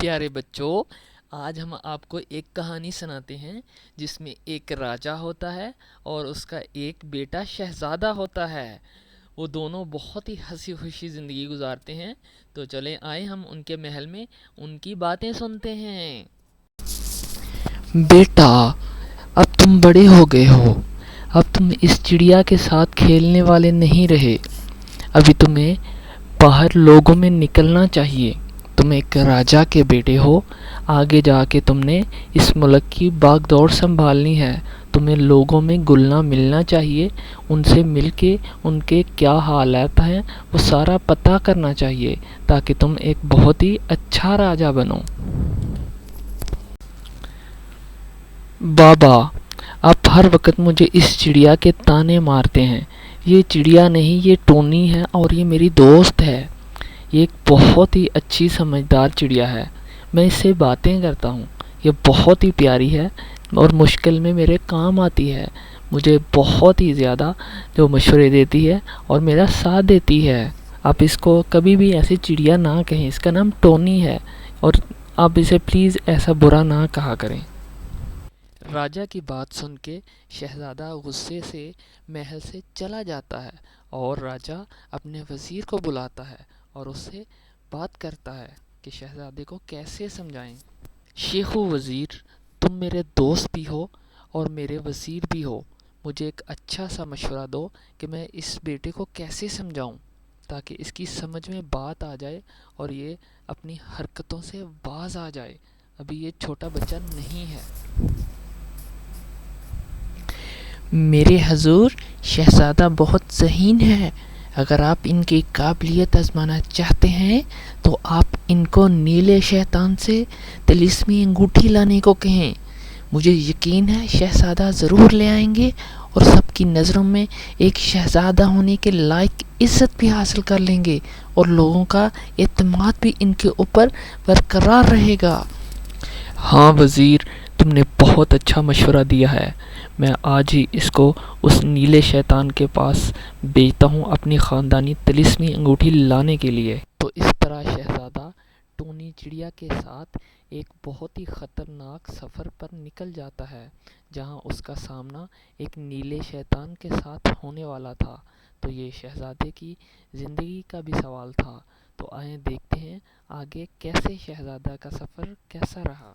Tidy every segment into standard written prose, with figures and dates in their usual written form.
پیارے بچوں، آج ہم آپ کو ایک کہانی سناتے ہیں جس میں ایک راجا ہوتا ہے اور اس کا ایک بیٹا شہزادہ ہوتا ہے۔ وہ دونوں بہت ہی ہنسی خوشی زندگی گزارتے ہیں۔ تو چلیں آئیں ہم ان کے محل میں ان کی باتیں سنتے ہیں۔ بیٹا، اب تم بڑے ہو گئے ہو، اب تم اس چڑیا کے ساتھ کھیلنے والے نہیں رہے۔ ابھی تمہیں باہر لوگوں میں نکلنا چاہیے۔ تم ایک راجا کے بیٹے ہو، آگے جا کے تم نے اس ملک کی باغ دوڑ سنبھالنی ہے۔ تمہیں لوگوں میں گلنا ملنا چاہیے، ان سے مل کے ان کے کیا حالات ہیں وہ سارا پتہ کرنا چاہیے تاکہ تم ایک بہت ہی اچھا راجا بنو۔ بابا، آپ ہر وقت مجھے اس چڑیا کے تانے مارتے ہیں۔ یہ چڑیا نہیں، یہ ٹونی ہے اور یہ میری دوست ہے۔ یہ ایک بہت ہی اچھی سمجھدار چڑیا ہے۔ میں اس سے باتیں کرتا ہوں۔ یہ بہت ہی پیاری ہے اور مشکل میں میرے کام آتی ہے۔ مجھے بہت ہی زیادہ جو مشورے دیتی ہے اور میرا ساتھ دیتی ہے۔ آپ اس کو کبھی بھی ایسی چڑیا نہ کہیں، اس کا نام ٹونی ہے اور آپ اسے پلیز ایسا برا نہ کہا کریں۔ راجا کی بات سن کے شہزادہ غصے سے محل سے چلا جاتا ہے اور راجا اپنے وزیر کو بلاتا ہے اور اس سے بات کرتا ہے کہ شہزادے کو کیسے سمجھائیں۔ شیخ و وزیر، تم میرے دوست بھی ہو اور میرے وزیر بھی ہو۔ مجھے ایک اچھا سا مشورہ دو کہ میں اس بیٹے کو کیسے سمجھاؤں تاکہ اس کی سمجھ میں بات آ جائے اور یہ اپنی حرکتوں سے باز آ جائے۔ ابھی یہ چھوٹا بچہ نہیں ہے۔ میرے حضور، شہزادہ بہت ذہین ہے۔ اگر آپ ان کی قابلیت آزمانا چاہتے ہیں تو آپ ان کو نیلے شیطان سے طلسمی انگوٹھی لانے کو کہیں۔ مجھے یقین ہے شہزادہ ضرور لے آئیں گے اور سب کی نظروں میں ایک شہزادہ ہونے کے لائق عزت بھی حاصل کر لیں گے اور لوگوں کا اعتماد بھی ان کے اوپر برقرار رہے گا۔ ہاں وزیر، تم نے بہت اچھا مشورہ دیا ہے۔ میں آج ہی اس کو اس نیلے شیطان کے پاس بھیجتا ہوں اپنی خاندانی طلسمی انگوٹھی لانے کے لیے۔ تو اس طرح شہزادہ ٹونی چڑیا کے ساتھ ایک بہت ہی خطرناک سفر پر نکل جاتا ہے جہاں اس کا سامنا ایک نیلے شیطان کے ساتھ ہونے والا تھا۔ تو یہ شہزادے کی زندگی کا بھی سوال تھا۔ تو آئیں دیکھتے ہیں آگے کیسے شہزادہ کا سفر کیسا رہا۔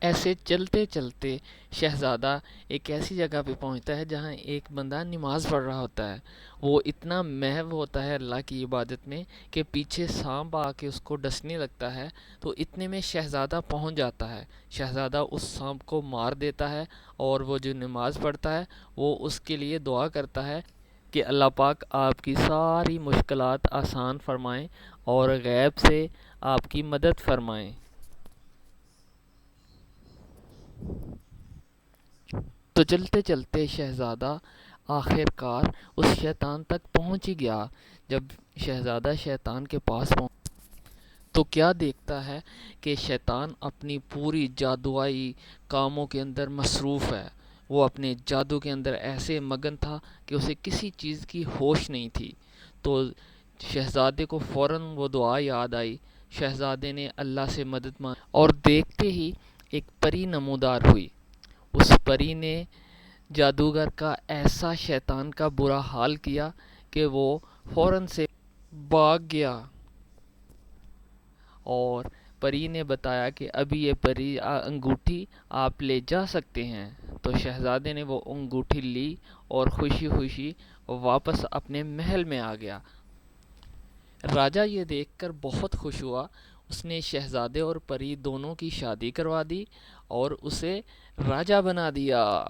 ایسے چلتے چلتے شہزادہ ایک ایسی جگہ پہ پہنچتا ہے جہاں ایک بندہ نماز پڑھ رہا ہوتا ہے۔ وہ اتنا محو ہوتا ہے اللہ کی عبادت میں کہ پیچھے سانپ آ کے اس کو ڈسنے لگتا ہے۔ تو اتنے میں شہزادہ پہنچ جاتا ہے۔ شہزادہ اس سانپ کو مار دیتا ہے اور وہ جو نماز پڑھتا ہے وہ اس کے لیے دعا کرتا ہے کہ اللہ پاک آپ کی ساری مشکلات آسان فرمائیں اور غیب سے آپ کی مدد فرمائیں۔ تو چلتے چلتے شہزادہ آخر کار اس شیطان تک پہنچ ہی گیا۔ جب شہزادہ شیطان کے پاس پہنچ تو کیا دیکھتا ہے کہ شیطان اپنی پوری جادوائی کاموں کے اندر مصروف ہے۔ وہ اپنے جادو کے اندر ایسے مگن تھا کہ اسے کسی چیز کی ہوش نہیں تھی۔ تو شہزادے کو فوراً وہ دعا یاد آئی۔ شہزادے نے اللہ سے مدد مانگی اور دیکھتے ہی ایک پری نمودار ہوئی۔ اس پری نے جادوگر کا ایسا شیطان کا برا حال کیا کہ وہ فوراً سے بھاگ گیا اور پری نے بتایا کہ ابھی یہ پری انگوٹھی آپ لے جا سکتے ہیں۔ تو شہزادے نے وہ انگوٹھی لی اور خوشی خوشی واپس اپنے محل میں آ گیا۔ راجا یہ دیکھ کر بہت خوش ہوا۔ اس نے شہزادے اور پری دونوں کی شادی کروا دی اور اسے راجا بنا دیا۔